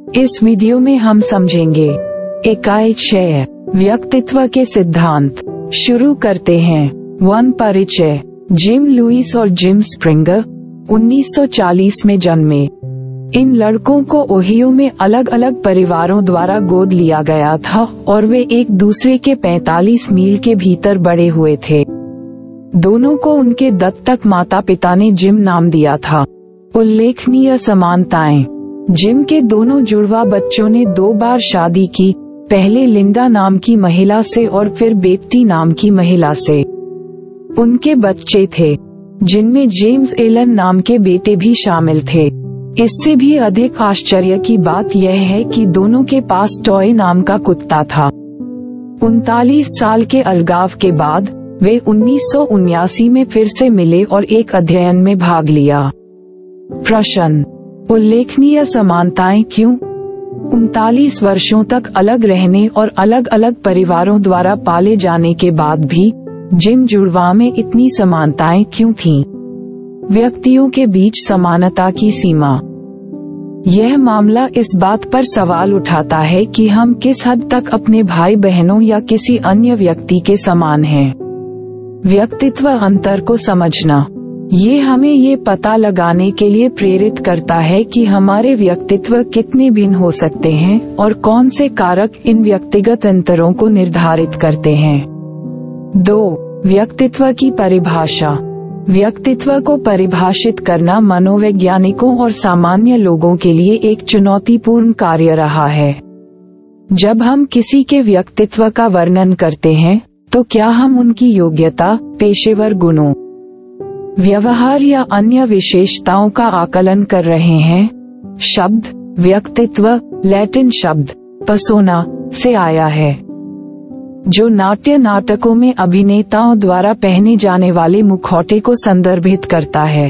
इस वीडियो में हम समझेंगे इकाई 6 व्यक्तित्व के सिद्धांत। शुरू करते हैं। 1 परिचय। जिम लुइस और जिम स्प्रिंगर 1940 में जन्मे। इन लड़कों को ओहियो में अलग अलग परिवारों द्वारा गोद लिया गया था और वे एक दूसरे के 45 मील के भीतर बड़े हुए थे। दोनों को उनके दत्तक माता पिता ने जिम नाम दिया था। उल्लेखनीय समानताएं। जिम के दोनों जुड़वा बच्चों ने 2 बार शादी की, पहले लिंडा नाम की महिला से और फिर बेट्टी नाम की महिला से। उनके बच्चे थे जिनमें जेम्स एलन नाम के बेटे भी शामिल थे। इससे भी अधिक आश्चर्य की बात यह है कि दोनों के पास टॉय नाम का कुत्ता था। 39 साल के अलगाव के बाद वे 1979 में फिर से मिले और एक अध्ययन में भाग लिया। प्रश्न। उल्लेखनीय समानताएं क्यों? 39 वर्षों तक अलग रहने और अलग अलग परिवारों द्वारा पाले जाने के बाद भी जिम जुड़वा में इतनी समानताएं क्यों थीं? व्यक्तियों के बीच समानता की सीमा। यह मामला इस बात पर सवाल उठाता है कि हम किस हद तक अपने भाई बहनों या किसी अन्य व्यक्ति के समान हैं। व्यक्तित्व अंतर को समझना। ये हमें ये पता लगाने के लिए प्रेरित करता है कि हमारे व्यक्तित्व कितने भिन्न हो सकते हैं और कौन से कारक इन व्यक्तिगत अंतरों को निर्धारित करते हैं। 2. व्यक्तित्व की परिभाषा। व्यक्तित्व को परिभाषित करना मनोवैज्ञानिकों और सामान्य लोगों के लिए एक चुनौतीपूर्ण कार्य रहा है। जब हम किसी के व्यक्तित्व का वर्णन करते हैं तो क्या हम उनकी योग्यता, पेशेवर गुणों, व्यवहार या अन्य विशेषताओं का आकलन कर रहे हैं? शब्द व्यक्तित्व लैटिन शब्द पर्सोना से आया है, जो नाट्य नाटकों में अभिनेताओं द्वारा पहने जाने वाले मुखौटे को संदर्भित करता है।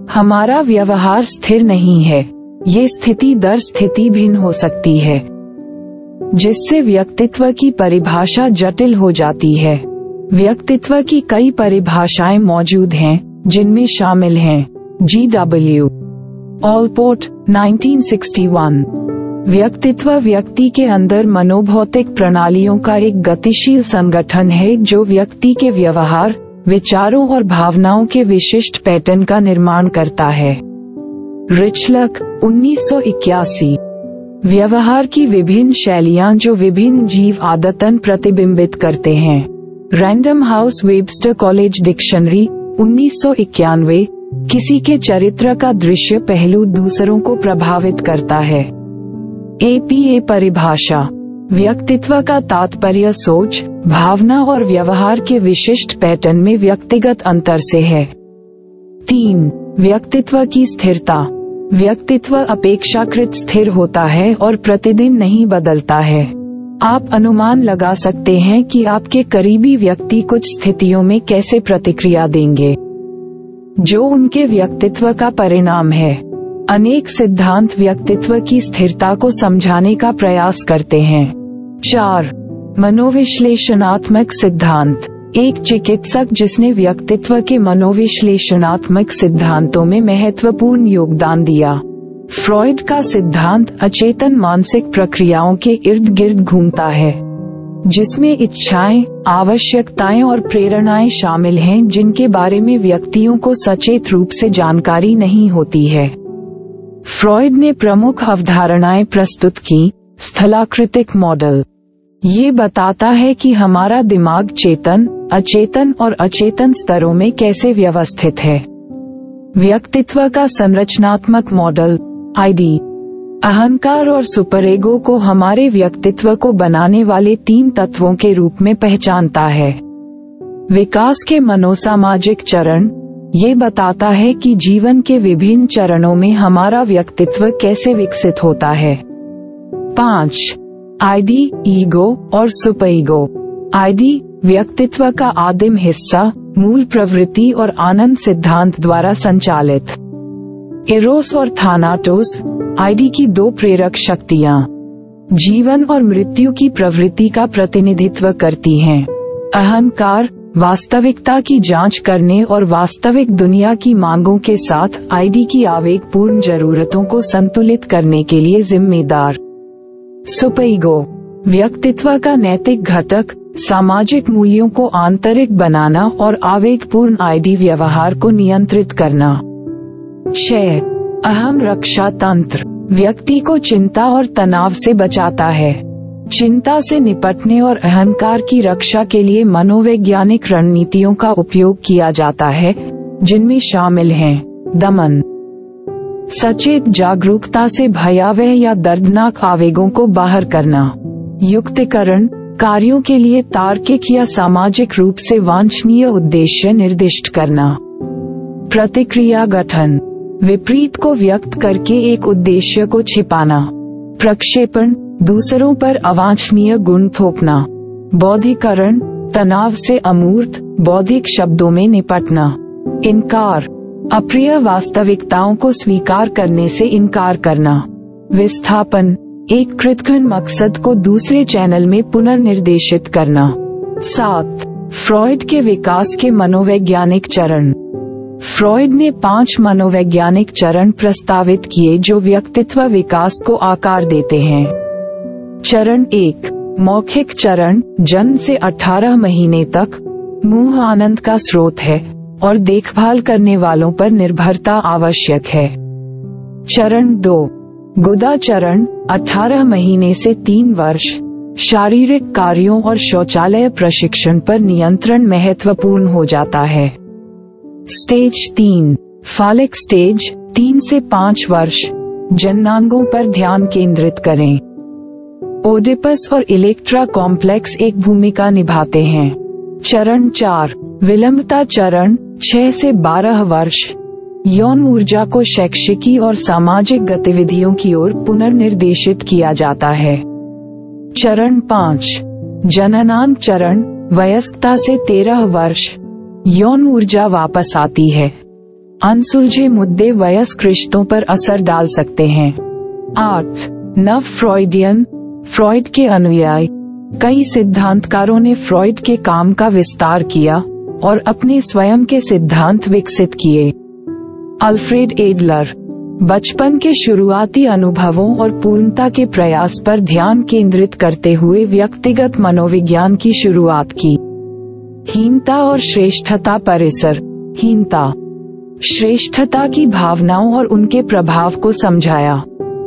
हमारा व्यवहार स्थिर नहीं है, ये स्थिति दर स्थिति भिन्न हो सकती है, जिससे व्यक्तित्व की परिभाषा जटिल हो जाती है। व्यक्तित्व की कई परिभाषाएं मौजूद हैं, जिनमें शामिल हैं G.W. ऑलपोर्ट 1961। व्यक्तित्व व्यक्ति के अंदर मनोभौतिक प्रणालियों का एक गतिशील संगठन है जो व्यक्ति के व्यवहार, विचारों और भावनाओं के विशिष्ट पैटर्न का निर्माण करता है। रिचलक 1981। व्यवहार की विभिन्न शैलियां जो विभिन्न जीव आदतन प्रतिबिंबित करते हैं। Random house Webster college dictionary 1991। किसी के चरित्र का दृश्य पहलू दूसरों को प्रभावित करता है। APA परिभाषा। व्यक्तित्व का तात्पर्य सोच, भावना और व्यवहार के विशिष्ट पैटर्न में व्यक्तिगत अंतर से है। 3. व्यक्तित्व की स्थिरता। व्यक्तित्व अपेक्षाकृत स्थिर होता है और प्रतिदिन नहीं बदलता है। आप अनुमान लगा सकते हैं कि आपके करीबी व्यक्ति कुछ स्थितियों में कैसे प्रतिक्रिया देंगे, जो उनके व्यक्तित्व का परिणाम है। अनेक सिद्धांत व्यक्तित्व की स्थिरता को समझाने का प्रयास करते हैं। 4. मनोविश्लेषणात्मक सिद्धांत। एक चिकित्सक जिसने व्यक्तित्व के मनोविश्लेषणात्मक सिद्धांतों में महत्वपूर्ण योगदान दिया। फ्रॉइड का सिद्धांत अचेतन मानसिक प्रक्रियाओं के इर्द गिर्द घूमता है, जिसमें इच्छाएं, आवश्यकताएं और प्रेरणाएं शामिल हैं जिनके बारे में व्यक्तियों को सचेत रूप से जानकारी नहीं होती है। फ्रॉइड ने प्रमुख अवधारणाएं प्रस्तुत की। स्थलाकृतिक मॉडल। ये बताता है कि हमारा दिमाग चेतन, अचेतन और अचेतन स्तरों में कैसे व्यवस्थित है। व्यक्तित्व का संरचनात्मक मॉडल ID अहंकार और सुपरएगो को हमारे व्यक्तित्व को बनाने वाले 3 तत्वों के रूप में पहचानता है। विकास के मनोसामाजिक चरण। ये बताता है कि जीवन के विभिन्न चरणों में हमारा व्यक्तित्व कैसे विकसित होता है। 5. ID ईगो और सुपरईगो। ID व्यक्तित्व का आदिम हिस्सा, मूल प्रवृत्ति और आनंद सिद्धांत द्वारा संचालित। एरोस और थानाटोस ID की 2 प्रेरक शक्तियां जीवन और मृत्यु की प्रवृत्ति का प्रतिनिधित्व करती हैं। अहंकार वास्तविकता की जांच करने और वास्तविक दुनिया की मांगों के साथ आईडी की आवेगपूर्ण जरूरतों को संतुलित करने के लिए जिम्मेदार। सुपरईगो, व्यक्तित्व का नैतिक घटक, सामाजिक मूल्यों को आंतरिक बनाना और आवेगपूर्ण आईडी व्यवहार को नियंत्रित करना। 6. अहम रक्षा तंत्र, व्यक्ति को चिंता और तनाव से बचाता है। चिंता से निपटने और अहंकार की रक्षा के लिए मनोवैज्ञानिक रणनीतियों का उपयोग किया जाता है, जिनमें शामिल हैं दमन, सचेत जागरूकता से भयावह या दर्दनाक आवेगों को बाहर करना, युक्तिकरण, कार्यों के लिए तार्किक या सामाजिक रूप से वांछनीय उद्देश्य निर्दिष्ट करना, प्रतिक्रिया गठन, विपरीत को व्यक्त करके एक उद्देश्य को छिपाना, प्रक्षेपण, दूसरों पर अवांछनीय गुण थोपना, बौद्धिकरण, तनाव से अमूर्त बौद्धिक शब्दों में निपटना, इनकार, अप्रिय वास्तविकताओं को स्वीकार करने से इनकार करना, विस्थापन, एक कृतघ्न मकसद को दूसरे चैनल में पुनर्निर्देशित करना। 7. फ्रॉइड के विकास के मनोवैज्ञानिक चरण। फ्रॉइड ने 5 मनोवैज्ञानिक चरण प्रस्तावित किए जो व्यक्तित्व विकास को आकार देते हैं। चरण 1, मौखिक चरण, जन्म से 18 महीने तक मुंह आनंद का स्रोत है और देखभाल करने वालों पर निर्भरता आवश्यक है। चरण 2, गुदा चरण, 18 महीने से 3 वर्ष, शारीरिक कार्यों और शौचालय प्रशिक्षण पर नियंत्रण महत्वपूर्ण हो जाता है। स्टेज 3, फालिक स्टेज, 3 से 5 वर्ष, जननांगों पर ध्यान केंद्रित करें। ओडिपस और इलेक्ट्रा कॉम्प्लेक्स एक भूमिका निभाते हैं। चरण 4, विलंबता चरण, 6 से 12 वर्ष, यौन ऊर्जा को शैक्षिकी और सामाजिक गतिविधियों की ओर पुनर्निर्देशित किया जाता है। चरण 5, जननांग चरण, वयस्कता से 13 वर्ष, यौन ऊर्जा वापस आती है। अनसुलझे मुद्दे वयस्क रिश्तों पर असर डाल सकते हैं। 8, नव फ्रॉइडियन, फ्रॉइड के अनुयायी, कई सिद्धांतकारों ने फ्रॉइड के काम का विस्तार किया और अपने स्वयं के सिद्धांत विकसित किए। अल्फ्रेड एडलर, बचपन के शुरुआती अनुभवों और पूर्णता के प्रयास पर ध्यान केंद्रित करते हुए व्यक्तिगत मनोविज्ञान की शुरुआत की। हीनता और श्रेष्ठता परिसर, हीनता, श्रेष्ठता की भावनाओं और उनके प्रभाव को समझाया।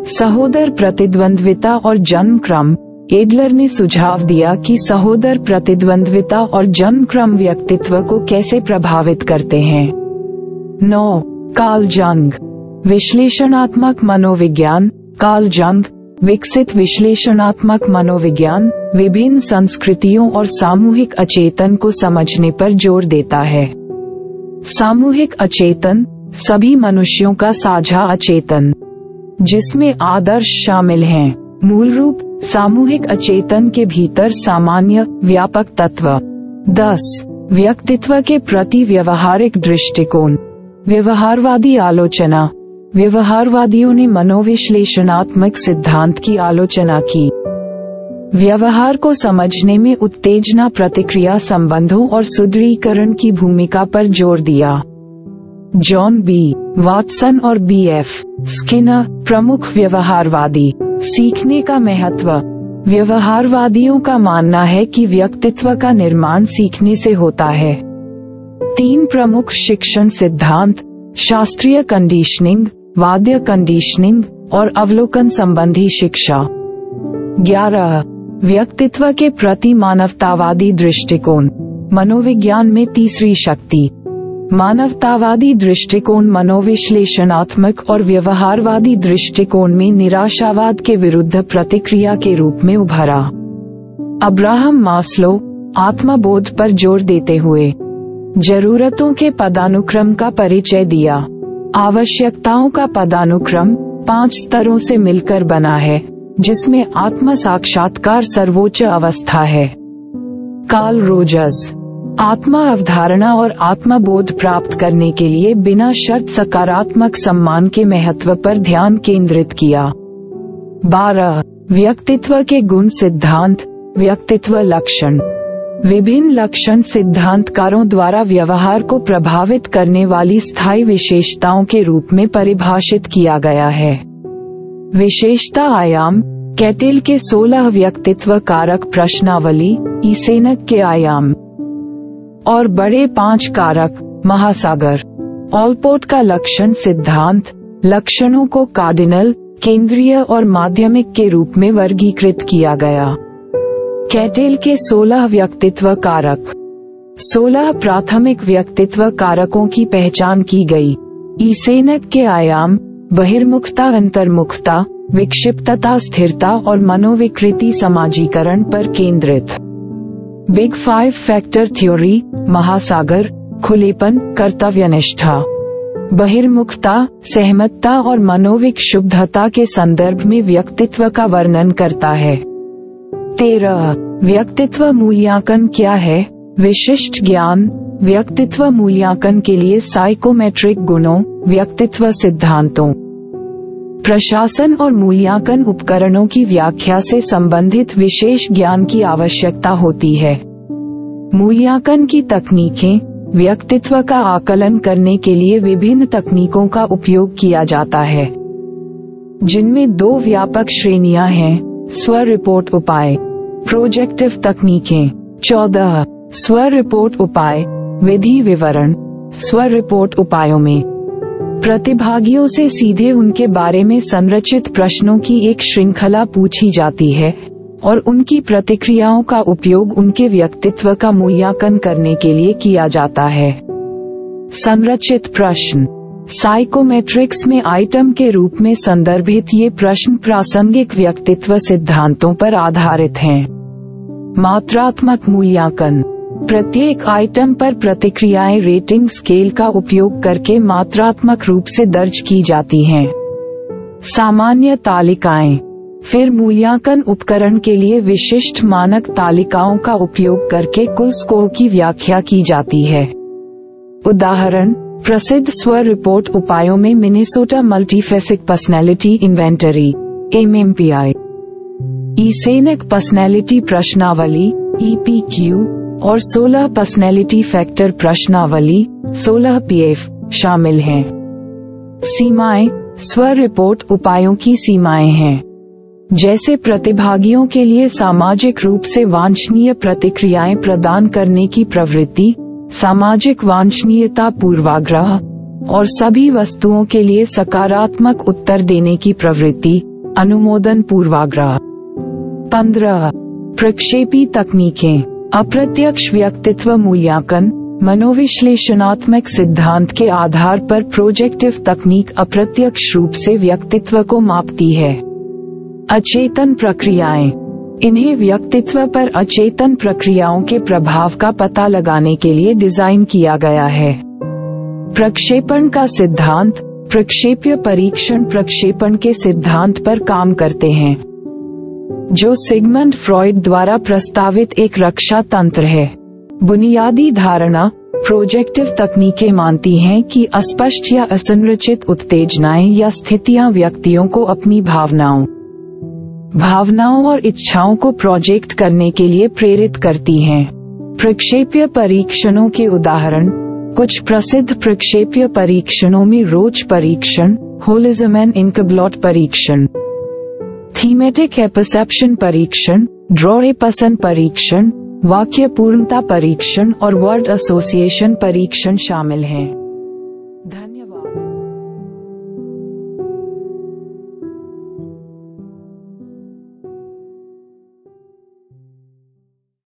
सहोदर प्रतिद्वंद्विता और जन्म क्रम, एडलर ने सुझाव दिया कि सहोदर प्रतिद्वंद्विता और जन्म क्रम व्यक्तित्व को कैसे प्रभावित करते हैं। 9, कार्ल जंग, विश्लेषणात्मक मनोविज्ञान, कार्ल जंग, विकसित विश्लेषणात्मक मनोविज्ञान विभिन्न संस्कृतियों और सामूहिक अचेतन को समझने पर जोर देता है। सामूहिक अचेतन, सभी मनुष्यों का साझा अचेतन, जिसमें आदर्श शामिल हैं। मूल रूप, सामूहिक अचेतन के भीतर सामान्य व्यापक तत्व। 10, व्यक्तित्व के प्रति व्यवहारिक दृष्टिकोण, व्यवहारवादी आलोचना, व्यवहारवादियों ने मनोविश्लेषणात्मक सिद्धांत की आलोचना की। व्यवहार को समझने में उत्तेजना प्रतिक्रिया संबंधों और सुदृढ़ीकरण की भूमिका पर जोर दिया। John B. वाटसन और B.F. स्किनर, प्रमुख व्यवहारवादी। सीखने का महत्व, व्यवहारवादियों का मानना है कि व्यक्तित्व का निर्माण सीखने से होता है। 3 प्रमुख शिक्षण सिद्धांत, शास्त्रीय कंडीशनिंग, वाद्य कंडीशनिंग और अवलोकन संबंधी शिक्षा। 11, व्यक्तित्व के प्रति मानवतावादी दृष्टिकोण, मनोविज्ञान में तीसरी शक्ति। मानवतावादी दृष्टिकोण मनोविश्लेषणात्मक और व्यवहारवादी दृष्टिकोण में निराशावाद के विरुद्ध प्रतिक्रिया के रूप में उभरा। अब्राहम मास्लो, आत्मबोध पर जोर देते हुए जरूरतों के पदानुक्रम का परिचय दिया। आवश्यकताओं का पदानुक्रम 5 स्तरों से मिलकर बना है, जिसमें आत्म साक्षात्कार सर्वोच्च अवस्था है। कार्ल रोजर्स, आत्मा अवधारणा और आत्मबोध प्राप्त करने के लिए बिना शर्त सकारात्मक सम्मान के महत्व पर ध्यान केंद्रित किया। 12, व्यक्तित्व के गुण सिद्धांत, व्यक्तित्व लक्षण, विभिन्न लक्षण सिद्धांतकारों द्वारा व्यवहार को प्रभावित करने वाली स्थायी विशेषताओं के रूप में परिभाषित किया गया है। विशेषता आयाम कैटेल के 16 व्यक्तित्व कारक प्रश्नावली, ईसेनक के आयाम और बड़े 5 कारक महासागर। ऑलपोर्ट का लक्षण सिद्धांत लक्षणों को कार्डिनल, केंद्रीय और माध्यमिक के रूप में वर्गीकृत किया गया। कैटेल के 16 व्यक्तित्व कारक। 16 प्राथमिक व्यक्तित्व कारकों की पहचान की गई। ईसेनक के आयाम बहिर्मुखता, अंतर्मुखता, विक्षिप्तता, स्थिरता और मनोविकृति समाजीकरण पर केंद्रित। बिग 5 फैक्टर थ्योरी महासागर खुलेपन, कर्तव्यनिष्ठा, बहिर्मुखता, सहमतता और मनोविक शुद्धता के संदर्भ में व्यक्तित्व का वर्णन करता है। 13 व्यक्तित्व मूल्यांकन क्या है? विशिष्ट ज्ञान व्यक्तित्व मूल्यांकन के लिए साइकोमेट्रिक गुणों, व्यक्तित्व सिद्धांतों, प्रशासन और मूल्यांकन उपकरणों की व्याख्या से संबंधित विशेष ज्ञान की आवश्यकता होती है। मूल्यांकन की तकनीकें व्यक्तित्व का आकलन करने के लिए विभिन्न तकनीकों का उपयोग किया जाता है, जिनमें 2 व्यापक श्रेणियां हैं। स्व रिपोर्ट उपाय, प्रोजेक्टिव तकनीकें। 14 स्व रिपोर्ट उपाय, विधि विवरण। स्व रिपोर्ट उपायों में प्रतिभागियों से सीधे उनके बारे में संरचित प्रश्नों की एक श्रृंखला पूछी जाती है और उनकी प्रतिक्रियाओं का उपयोग उनके व्यक्तित्व का मूल्यांकन करने के लिए किया जाता है। संरचित प्रश्न साइकोमेट्रिक्स में आइटम के रूप में संदर्भित ये प्रश्न प्रासंगिक व्यक्तित्व सिद्धांतों पर आधारित हैं। मात्रात्मक मूल्यांकन प्रत्येक आइटम पर प्रतिक्रियाएं रेटिंग स्केल का उपयोग करके मात्रात्मक रूप से दर्ज की जाती हैं। सामान्य तालिकाएं फिर मूल्यांकन उपकरण के लिए विशिष्ट मानक तालिकाओं का उपयोग करके कुल स्कोर की व्याख्या की जाती है। उदाहरण प्रसिद्ध स्व रिपोर्ट उपायों में Minnesota multiphasic personality inventory MMPI, Eysenck personality प्रश्नावली EPQ और 16 पर्सनैलिटी फैक्टर प्रश्नावली 16 PF शामिल हैं। सीमाएं स्व रिपोर्ट उपायों की सीमाएं हैं, जैसे प्रतिभागियों के लिए सामाजिक रूप से वांछनीय प्रतिक्रियाएं प्रदान करने की प्रवृत्ति, सामाजिक वांछनीयता, पूर्वाग्रह और सभी वस्तुओं के लिए सकारात्मक उत्तर देने की प्रवृत्ति, अनुमोदन पूर्वाग्रह। 15 प्रक्षेपी तकनीकें अप्रत्यक्ष व्यक्तित्व मूल्यांकन मनोविश्लेषणात्मक सिद्धांत के आधार पर प्रोजेक्टिव तकनीक अप्रत्यक्ष रूप से व्यक्तित्व को मापती है। अचेतन प्रक्रियाएं इन्हें व्यक्तित्व पर अचेतन प्रक्रियाओं के प्रभाव का पता लगाने के लिए डिजाइन किया गया है। प्रक्षेपण का सिद्धांत प्रक्षेप्य परीक्षण प्रक्षेपण के सिद्धांत पर काम करते हैं, जो सिगमंड फ्रॉइड द्वारा प्रस्तावित एक रक्षा तंत्र है। बुनियादी धारणा प्रोजेक्टिव तकनीकें मानती हैं कि अस्पष्ट या असंरचित उत्तेजनाएं या स्थितियां व्यक्तियों को अपनी भावनाओं और इच्छाओं को प्रोजेक्ट करने के लिए प्रेरित करती हैं। प्रक्षेप्य परीक्षणों के उदाहरण कुछ प्रसिद्ध प्रक्षेप्य परीक्षणों में रोच परीक्षण, होलिज़मैन इनकब्लॉट परीक्षण, थीमेटिक एपर्सेप्शन परीक्षण, ड्रॉ पसंद परीक्षण, वाक्य पूर्णता परीक्षण और वर्ड एसोसिएशन परीक्षण शामिल हैं।